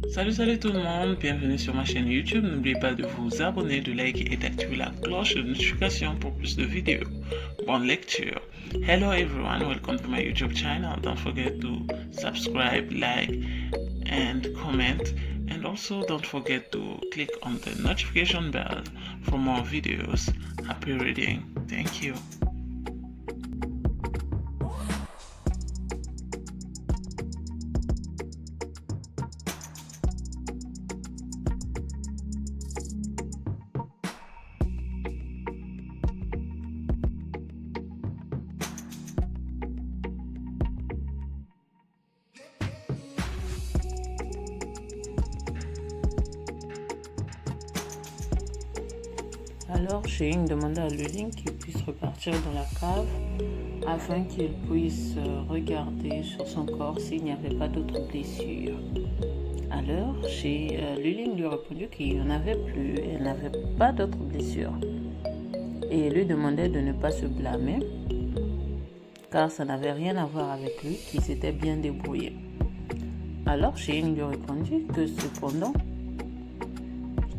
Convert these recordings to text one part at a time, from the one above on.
Salut tout le monde, bienvenue sur ma chaîne YouTube. N'oubliez pas de vous abonner, de liker et d'activer la cloche de notification pour plus de vidéos. Bonne lecture. Hello everyone, welcome to my YouTube channel. Don't forget to subscribe, like and comment. And also don't forget to click on the notification bell for more videos. Happy reading. Thank you. Alors Shane demanda à Luling qu'il puisse repartir dans la cave afin qu'il puisse regarder sur son corps s'il n'y avait pas d'autres blessures. Alors Luling lui répondit qu'il n'y en avait plus, elle n'avait pas d'autres blessures. Et lui demandait de ne pas se blâmer car ça n'avait rien à voir avec lui, qu'il s'était bien débrouillé. Alors Shane lui répondit que cependant,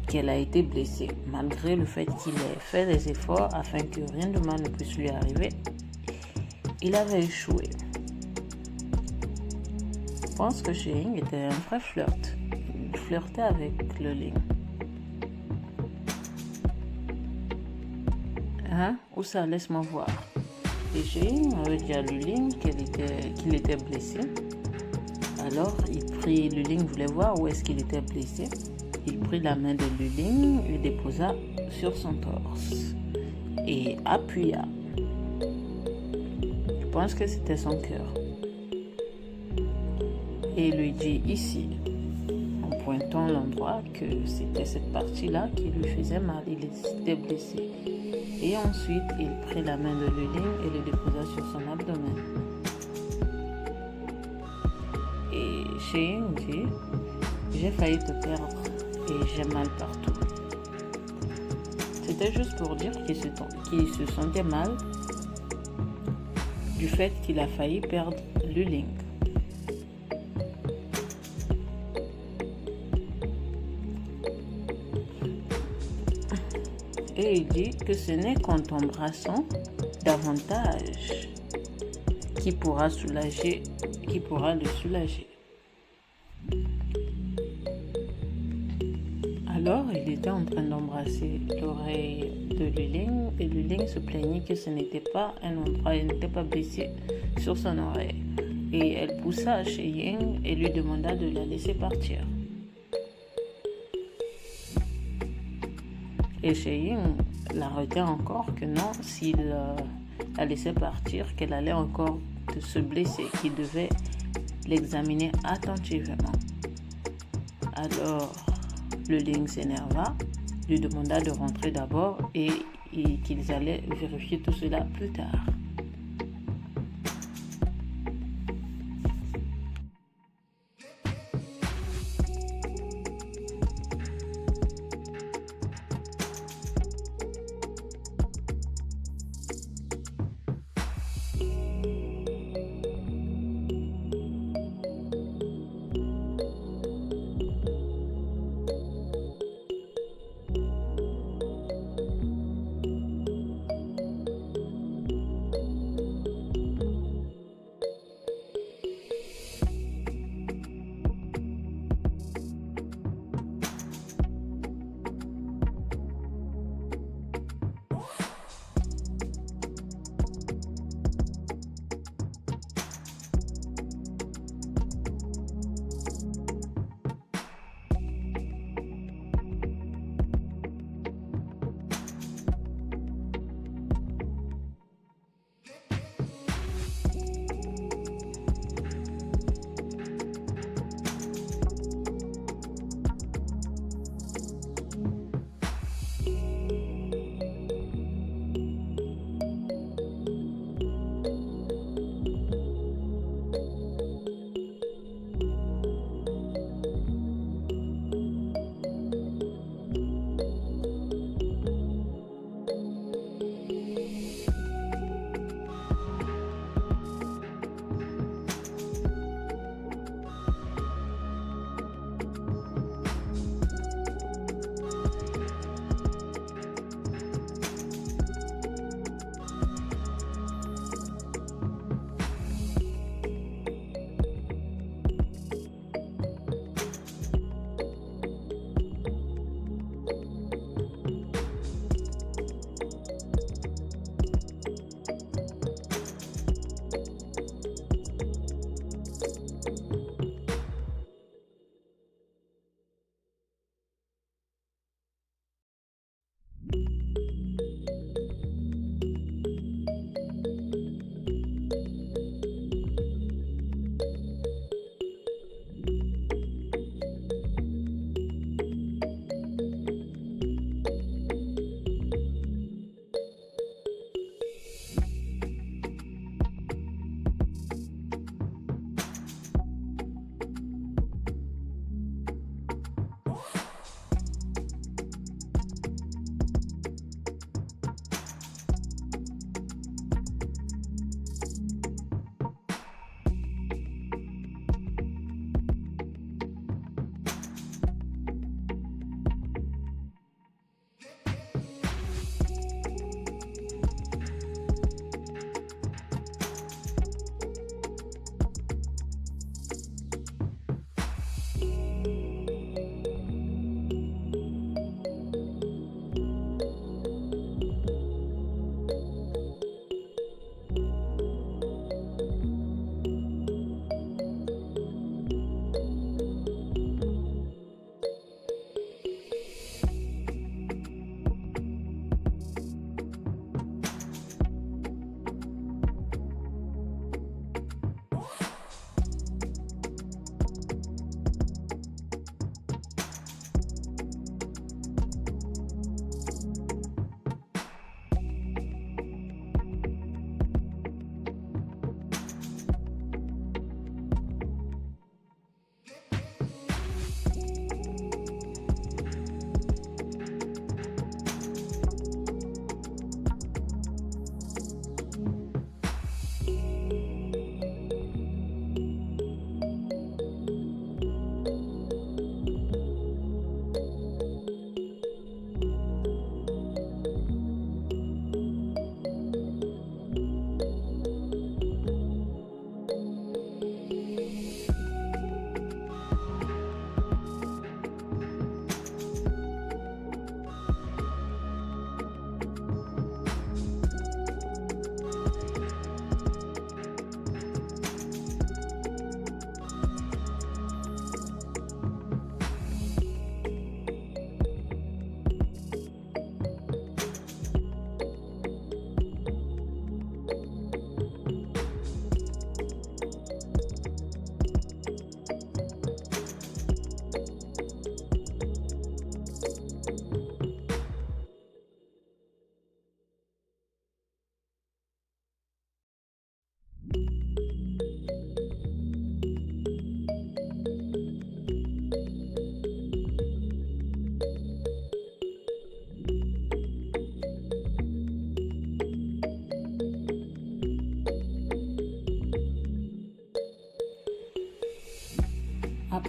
qu'elle a été blessée, malgré le fait qu'il ait fait des efforts afin que rien de mal ne puisse lui arriver. Il avait échoué. Je pense que Shane était un vrai flirt. Il flirtait avec Luling. Hein? Où ça? Laisse-moi voir. Et Shane avait dit à Luling qu'il était blessé. Alors, Luling voulait voir où est-ce qu'il était blessé. Il prit la main de Luling et le déposa sur son torse et appuya. Je pense que c'était son cœur. Et lui dit ici, en pointant l'endroit, que c'était cette partie-là qui lui faisait mal. Il était blessé. Et ensuite, il prit la main de Luling et le déposa sur son abdomen. Et Shane dit, j'ai failli te perdre. Et j'ai mal partout. C'était juste pour dire qu'il se sentait mal du fait qu'il a failli perdre Luling. Et il dit que ce n'est qu'en t'embrassant davantage qui pourra le soulager. Alors, il était en train d'embrasser l'oreille de Luling et Luling se plaignit que ce n'était pas un endroit, elle n'était pas blessée sur son oreille. Et elle poussa Shane et lui demanda de la laisser partir. Et Shane la retint encore que non, s'il la laissait partir, qu'elle allait encore se blesser, qu'il devait l'examiner attentivement. Alors, Luling s'énerva, lui demanda de rentrer d'abord et qu'ils allaient vérifier tout cela plus tard.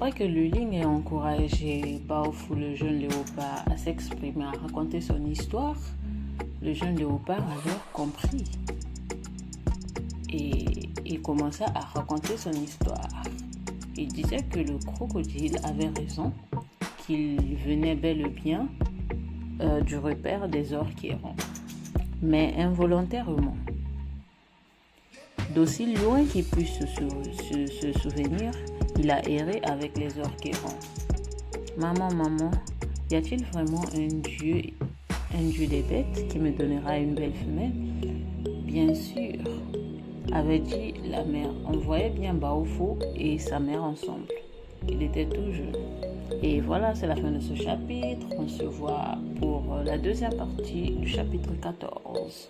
Après que Lu Ling ait encouragé Bao Fu, le jeune léopard, à s'exprimer, à raconter son histoire, le jeune léopard a alors compris. Et il commença à raconter son histoire. Il disait que le crocodile avait raison, qu'il venait bel et bien du repère des orques errants, mais involontairement. D'aussi loin qu'il puisse se souvenir, il a erré avec les orques errants. Maman, y a-t-il vraiment un dieu des bêtes qui me donnera une belle femelle? Bien sûr, avait dit la mère. On voyait bien Bao Fu et sa mère ensemble. Il était tout jeune. Et voilà, c'est la fin de ce chapitre. On se voit pour la deuxième partie du chapitre 14.